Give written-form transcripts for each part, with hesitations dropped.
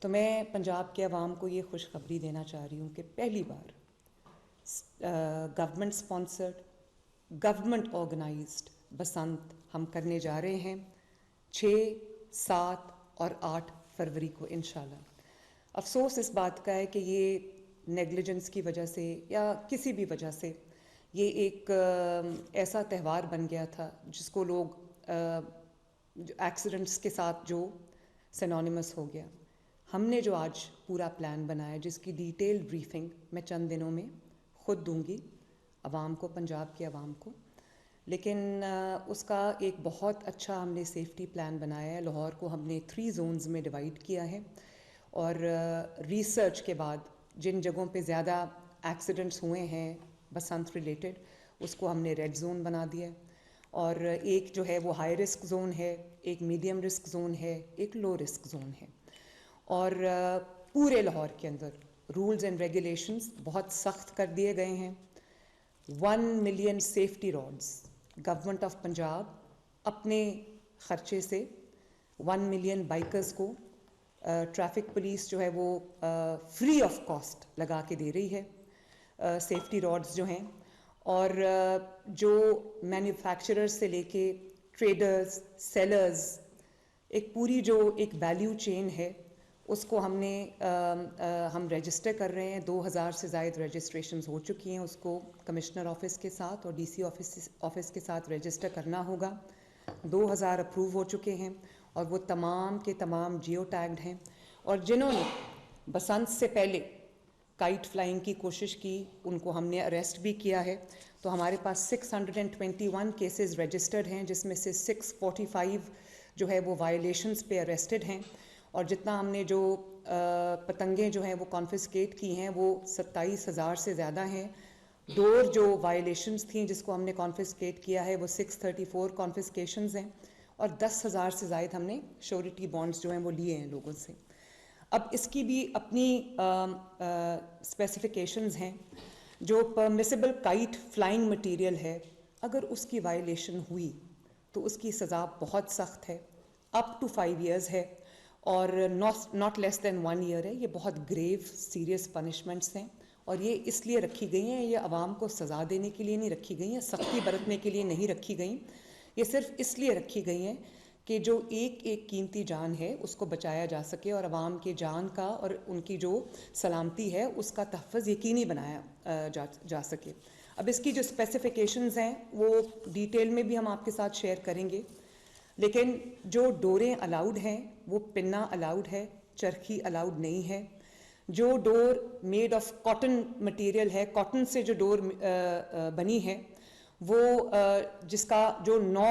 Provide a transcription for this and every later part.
تو میں پنجاب کے عوام کو یہ خوشخبری دینا چاہ رہی ہوں کہ پہلی بار government sponsored government organised Basant ہم کرنے جا رہے ہیں 6, 7 اور 8 فروری کو انشاءاللہ۔ افسوس اس بات کا ہے کہ یہ نیگلیجنس کی وجہ سے یا کسی بھی وجہ سے یہ ایک ایسا تہوار بن گیا تھا جس کو لوگ ایکسیڈنٹس کے ساتھ جو سینونیمس ہو گیا۔ ہم نے جو آج پورا پلان بنایا جس کی ڈیٹیل بریفنگ میں چند دنوں میں خود دوں گی عوام کو، پنجاب کے عوام کو، لیکن اس کا ایک بہت اچھا ہم نے سیفٹی پلان بنایا ہے۔ لاہور کو ہم نے 3 زونز میں ڈیوائڈ کیا ہے اور ریسرچ کے بعد جن جگہوں پہ زیادہ ایکسیڈنٹس ہوئے ہیں بسنت ریلیٹڈ اس کو ہم نے ریڈ زون بنا دیا ہے، اور ایک جو ہے وہ ہائی رسک زون ہے، ایک میڈیم رسک زون ہے، ایک لو رسک زون ہے، اور پورے لاہور کے اندر رولز اینڈ ریگولیشنز بہت سخت کر دیے گئے ہیں۔ 1 million safety rods government of Punjab اپنے خرچے سے 1 ملین بائکرز کو ٹریفک پولیس جو ہے وہ فری آف کاسٹ لگا کے دے رہی ہے سیفٹی راڈز جو ہیں، اور جو مینوفیکچرر سے لے کے ٹریڈرز، سیلرز، ایک پوری جو ایک ویلیو چین ہے اس کو ہم رجسٹر کر رہے ہیں۔ 2000 سے زائد رجسٹریشنز ہو چکی ہیں، اس کو کمشنر آفس کے ساتھ اور ڈی سی آفس کے ساتھ رجسٹر کرنا ہوگا۔ 2000 اپروو ہو چکے ہیں اور وہ تمام کے تمام جیو ٹیگڈ ہیں، اور جنہوں نے بسنت سے پہلے کائٹ فلائنگ کی کوشش کی ان کو ہم نے اریسٹ بھی کیا ہے۔ تو ہمارے پاس 621 کیسز رجسٹرڈ ہیں، جس میں سے 645 جو ہے وہ وائلیشنز پہ اریسٹڈ ہیں، اور جتنا ہم نے جو پتنگیں جو ہیں وہ کانفسکیٹ کی ہیں وہ 27,000 سے زیادہ ہیں۔ ڈور جو وائلیشنز تھیں جس کو ہم نے کانفسکیٹ کیا ہے وہ 634 کانفسکیشنز ہیں، اور 10,000 سے زائد ہم نے شیورٹی بانڈز جو ہیں وہ لیے ہیں لوگوں سے۔ اب اس کی بھی اپنی اسپیسیفیکیشنز ہیں۔ جو پرمیسیبل کائٹ فلائنگ مٹیریل ہے اگر اس کی وائلیشن ہوئی تو اس کی سزا بہت سخت ہے، اپ ٹو 5 ایئرز ہے، اور ناٹ لیس دین 1 ایئر ہے۔ یہ بہت گریو سیریس پنشمنٹس ہیں، اور یہ اس لیے رکھی گئی ہیں، یہ عوام کو سزا دینے کے لیے نہیں رکھی گئی ہیں، سختی برتنے کے لیے نہیں رکھی گئیں، یہ صرف اس لیے رکھی گئی ہیں کہ جو ایک قیمتی جان ہے اس کو بچایا جا سکے، اور عوام کے جان کا اور ان کی جو سلامتی ہے اس کا تحفظ یقینی بنایا جا سکے۔ اب اس کی جو اسپیسیفیکیشنز ہیں وہ ڈیٹیل میں بھی ہم آپ کے ساتھ شیئر کریں گے، لیکن جو ڈوریں الاؤڈ ہیں وہ پنا الاؤڈ ہے، چرخی الاؤڈ نہیں ہے۔ جو ڈور میڈ آف کاٹن مٹیریل ہے، کاٹن سے جو ڈور بنی ہے وہ جس کا جو 9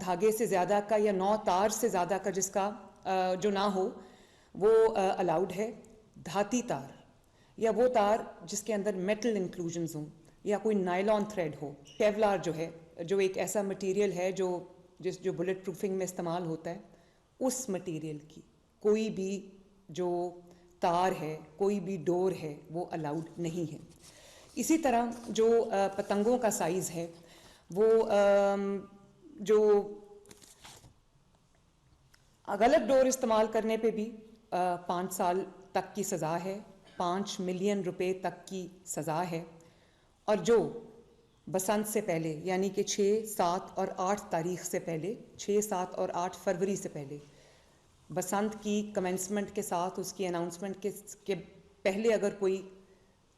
دھاگے سے زیادہ کا یا 9 تار سے زیادہ کا جس کا جو نہ ہو وہ الاؤڈ ہے۔ دھاتی تار یا وہ تار جس کے اندر میٹل انکلوژنز ہوں یا کوئی نائلون تھریڈ ہو، کیولار جو ہے جو ایک ایسا مٹیریل ہے جو بلٹ پروفنگ میں استعمال ہوتا ہے، اس مٹیریل کی کوئی بھی جو تار ہے، کوئی بھی ڈور ہے وہ الاؤڈ نہیں ہے۔ اسی طرح جو پتنگوں کا سائز ہے وہ جو غلط ڈور استعمال کرنے پہ بھی 5 سال تک کی سزا ہے، 5 ملین روپے تک کی سزا ہے، اور جو بسنت سے پہلے یعنی کہ 6، 7 اور 8 تاریخ سے پہلے، 6، 7 اور 8 فروری سے پہلے بسنت کی کمنسمنٹ کے ساتھ اس کی اناؤنسمنٹ کے پہلے اگر کوئی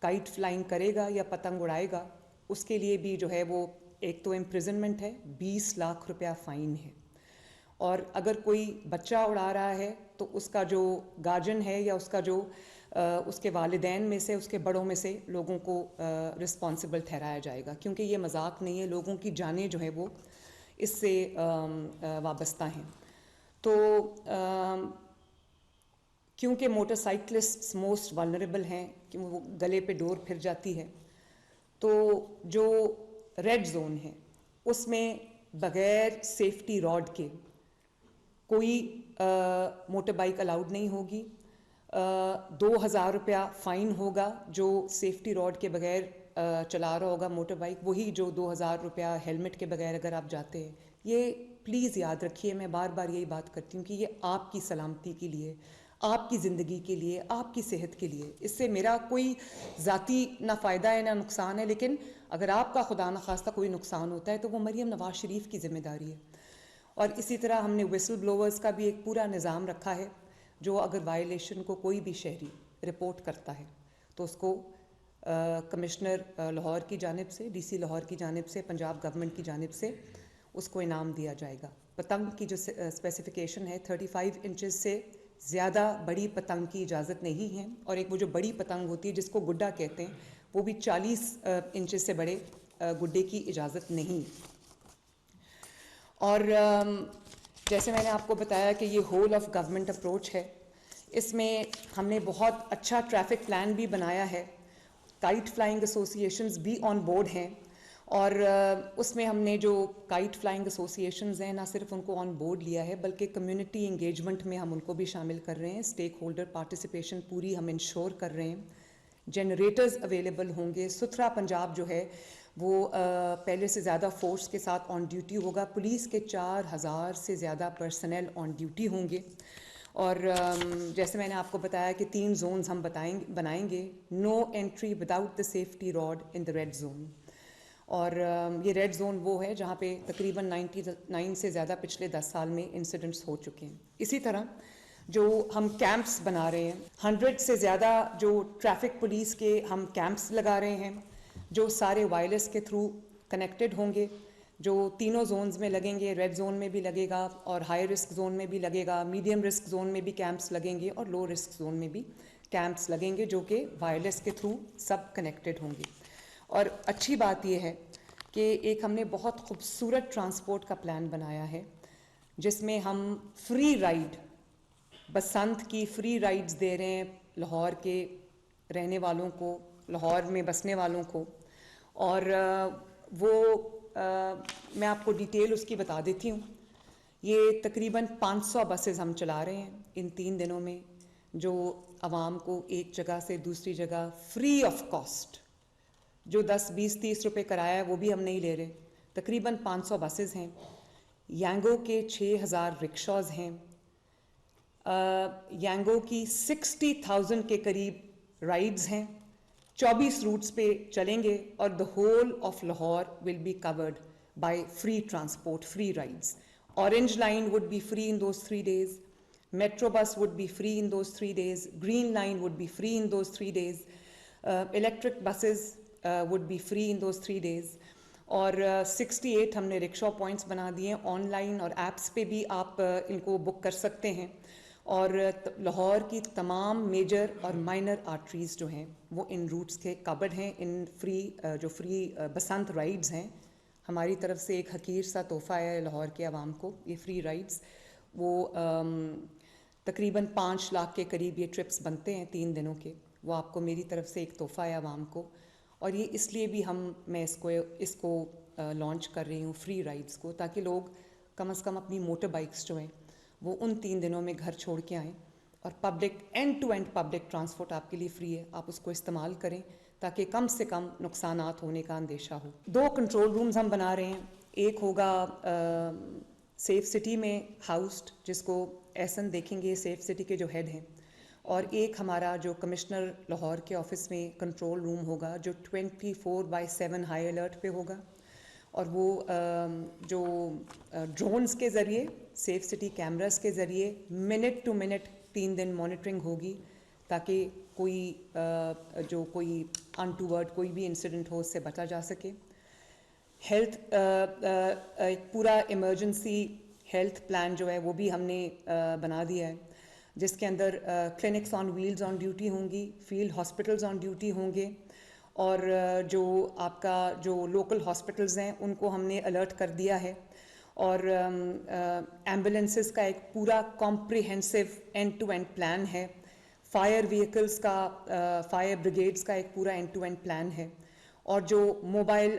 کائٹ فلائنگ کرے گا یا پتنگ اڑائے گا اس کے لیے بھی جو ہے وہ ایک تو امپریزنمنٹ ہے، 20 لاکھ روپیہ فائن ہے، اور اگر کوئی بچہ اڑا رہا ہے تو اس کا جو گارجن ہے یا اس کا جو اس کے والدین میں سے، اس کے بڑوں میں سے لوگوں کو رسپانسبل ٹھہرایا جائے گا، کیونکہ یہ مذاق نہیں ہے، لوگوں کی جانیں جو ہیں وہ اس سے وابستہ ہیں۔ تو کیونکہ موٹر سائیکلسٹ موسٹ ولنریبل ہیں کہ وہ گلے پہ ڈور پھر جاتی ہے، تو جو ریڈ زون ہے اس میں بغیر سیفٹی راڈ کے کوئی موٹر بائک الاؤڈ نہیں ہوگی۔ 2,000 روپیہ فائن ہوگا جو سیفٹی راڈ کے بغیر چلا رہا ہوگا موٹر بائک، وہی جو 2,000 روپیہ ہیلمٹ کے بغیر اگر آپ جاتے ہیں۔ یہ پلیز یاد رکھیے، میں بار بار یہی بات کرتی ہوں کہ یہ آپ کی سلامتی کے لیے، آپ کی زندگی کے لیے, آپ کی صحت کے لیے. اس سے میرا کوئی ذاتی نہ فائدہ ہے نہ نقصان ہے, لیکن اگر آپ کا خدا نخواستہ کوئی نقصان ہوتا ہے تو وہ مریم نواز شریف کی ذمہ داری ہے. اور اسی طرح ہم نے وسل بلوورز کا بھی ایک پورا نظام رکھا ہے, جو اگر وائلیشن کو کوئی بھی شہری رپورٹ کرتا ہے تو اس کو کمشنر لاہور کی جانب سے, ڈی سی لاہور کی جانب سے, پنجاب گورنمنٹ کی جانب سے اس کو انعام دیا جائے گا. پتنگ کی جو اسپیسیفیکیشن ہے 35 انچز سے زیادہ بڑی پتنگ کی اجازت نہیں ہے, اور ایک وہ جو بڑی پتنگ ہوتی ہے جس کو گڈا کہتے ہیں, وہ بھی 40 انچز سے بڑے گڈے کی اجازت نہیں. اور جیسے میں نے آپ کو بتایا کہ یہ ہول آف گورنمنٹ اپروچ ہے, اس میں ہم نے بہت اچھا ٹریفک پلان بھی بنایا ہے. کائٹ فلائنگ ایسوسیشنز بھی آن بورڈ ہیں, اور اس میں ہم نے جو کائٹ فلائنگ ایسوسیشنز ہیں نہ صرف ان کو آن بورڈ لیا ہے بلکہ کمیونٹی انگیجمنٹ میں ہم ان کو بھی شامل کر رہے ہیں. اسٹیک ہولڈر پارٹیسپیشن پوری ہم انشور کر رہے ہیں. جنریٹرز اویلیبل ہوں گے. ستھرا پنجاب جو ہے وہ پہلے سے زیادہ فورس کے ساتھ آن ڈیوٹی ہوگا. پولیس کے 4000 سے زیادہ پرسنل آن ڈیوٹی ہوں گے. اور جیسے میں نے آپ کو بتایا کہ 3 زونز ہم بنائیں گے. No entry without the safety rod in the red zone. اور یہ ریڈ زون وہ ہے جہاں پہ تقریباً 99 سے زیادہ پچھلے 10 سال میں انسیڈنٹس ہو چکے ہیں. اسی طرح جو ہم کیمپس بنا رہے ہیں, 100 سے زیادہ جو ٹریفک پولیس کے ہم کیمپس لگا رہے ہیں, جو سارے وائرلیس کے تھرو کنیکٹڈ ہوں گے, جو تینوں زونز میں لگیں گے. ریڈ زون میں بھی لگے گا, اور ہائی رسک زون میں بھی لگے گا, میڈیم رسک زون میں بھی کیمپس لگیں گے, اور لو رسک زون میں بھی کیمپس لگیں گے, جو کہ وائرلیس کے تھرو سب کنیکٹڈ ہوں گے. اور اچھی بات یہ ہے کہ ایک ہم نے بہت خوبصورت ٹرانسپورٹ کا پلان بنایا ہے, جس میں ہم فری رائڈ, بسنت کی فری رائڈز دے رہے ہیں لاہور کے رہنے والوں کو, لاہور میں بسنے والوں کو. اور وہ میں آپ کو ڈیٹیل اس کی بتا دیتی ہوں. یہ تقریباً 500 بسز ہم چلا رہے ہیں ان 3 دنوں میں, جو عوام کو ایک جگہ سے دوسری جگہ فری آف کاسٹ, جو 10 20 30 روپے کرایہ ہے وہ بھی ہم نہیں لے رہے. تقریباً 500 بسز ہیں. یانگو کے 6000 رکشاز ہیں. یانگو کی 60,000 کے قریب رائڈز ہیں. 24 روٹس پہ چلیں گے, اور the whole of Lahore will be covered by free transport, free rides. Orange line would be free in those 3 days. Metro bus would be free in those 3 days. Green line would be free in those 3 days. Electric buses would be free in those 3 days. اور 68 ہم نے رکشا points بنا دیے ہیں. On line اور apps پہ بھی آپ ان کو بک کر سکتے ہیں. اور لاہور کی تمام میجر اور مائنر آرٹریز جو ہیں وہ ان روٹس کے کورڈ ہیں, ان فری بسنت رائڈز ہیں. ہماری طرف سے ایک حقیر سا تحفہ ہے لاہور کے عوام کو, یہ فری رائڈز. وہ تقریباً 5 لاکھ کے قریب یہ ٹرپس بنتے ہیں 3 دنوں کے. وہ آپ کو میری طرف سے ایک تحفہ ہے عوام کو. اور یہ اس لیے بھی میں اس کو لانچ کر رہی ہوں فری رائڈز کو, تاکہ لوگ کم از کم اپنی موٹر بائکس جو ہیں وہ ان 3 دنوں میں گھر چھوڑ کے آئیں. اور public end to end public transport آپ کے لیے فری ہے, آپ اس کو استعمال کریں تاکہ کم سے کم نقصانات ہونے کا اندیشہ ہو. 2 کنٹرول رومز ہم بنا رہے ہیں. ایک ہوگا سیف سٹی میں ہاؤسڈ, جس کو احسن دیکھیں گے, سیف سٹی کے جو ہیڈ ہیں. اور ایک ہمارا جو کمشنر لاہور کے آفس میں کنٹرول روم ہوگا, جو 24/7 ہائی الرٹ پہ ہوگا. اور وہ جو ڈرونز کے ذریعے, سیف سٹی کیمراز کے ذریعے منٹ ٹو منٹ 3 دن مانیٹرنگ ہوگی, تاکہ کوئی انٹوورڈ کوئی بھی انسیڈنٹ ہو اس سے بچا جا سکے. ہیلتھ ایک پورا ایمرجنسی ہیلتھ پلان جو ہے وہ بھی ہم نے بنا دیا ہے, جس کے اندر clinics on wheels on duty ہوں گی, فیلڈ ہاسپٹلز آن ڈیوٹی ہوں گے. اور جو آپ کا جو لوکل ہاسپٹلز ہیں ان کو ہم نے الرٹ کر دیا ہے. اور ایمبولینسز کا ایک پورا comprehensive end to end plan ہے. فائر وہیکلز کا, فائر بریگیڈز کا ایک پورا اینڈ ٹو اینڈ پلان ہے. اور جو موبائل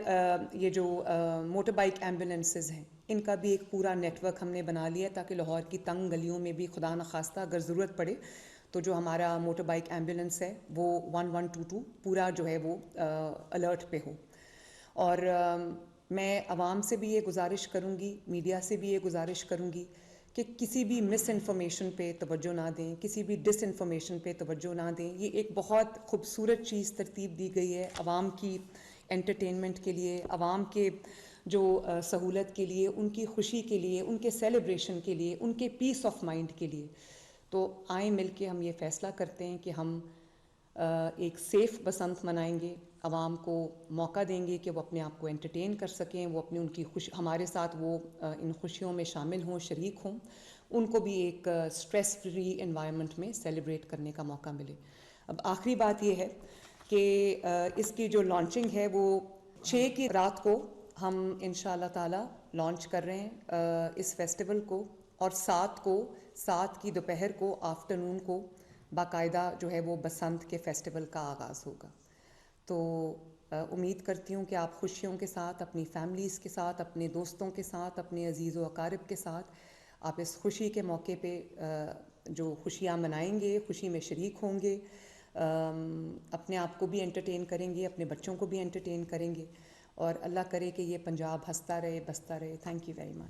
یہ جو موٹر بائک ایمبولینسز ہیں ان کا بھی ایک پورا نیٹ ورک ہم نے بنا لیا, تاکہ لاہور کی تنگ گلیوں میں بھی خدا نخواستہ اگر ضرورت پڑے تو جو ہمارا موٹر بائک ایمبولینس ہے وہ 1122 پورا جو ہے وہ الرٹ پہ ہو. اور میں عوام سے بھی یہ گزارش کروں گی, میڈیا سے بھی یہ گزارش کروں گی کہ کسی بھی مس انفارمیشن پہ توجہ نہ دیں، کسی بھی ڈس انفارمیشن پہ توجہ نہ دیں. یہ ایک بہت خوبصورت چیز ترتیب دی گئی ہے عوام کی انٹرٹینمنٹ کے لیے، عوام کے جو سہولت کے لیے، ان کی خوشی کے لیے، ان کے سیلیبریشن کے لیے، ان کے پیس آف مائنڈ کے لیے. تو آئیں مل کے ہم یہ فیصلہ کرتے ہیں کہ ہم ایک سیف بسنت منائیں گے، عوام کو موقع دیں گے کہ وہ اپنے آپ کو انٹرٹین کر سکیں، وہ اپنی ان کی ہمارے ساتھ وہ ان خوشیوں میں شامل ہوں، شریک ہوں، ان کو بھی ایک سٹریس فری انوائرمنٹ میں سیلیبریٹ کرنے کا موقع ملے. اب آخری بات یہ ہے کہ اس کی جو لانچنگ ہے وہ 6 کی رات کو ہم انشاءاللہ تعالی لانچ کر رہے ہیں اس فیسٹیول کو، اور 7 کی دوپہر کو آفٹرنون کو باقاعدہ جو ہے وہ بسنت کے فیسٹیول کا آغاز ہوگا. تو امید کرتی ہوں کہ آپ خوشیوں کے ساتھ، اپنی فیملیز کے ساتھ، اپنے دوستوں کے ساتھ، اپنے عزیز و اقارب کے ساتھ آپ اس خوشی کے موقع پہ جو خوشیاں منائیں گے، خوشی میں شریک ہوں گے، اپنے آپ کو بھی انٹرٹین کریں گے، اپنے بچوں کو بھی انٹرٹین کریں گے، اور اللہ کرے کہ یہ پنجاب ہنستا رہے، بستا رہے. Thank you very much.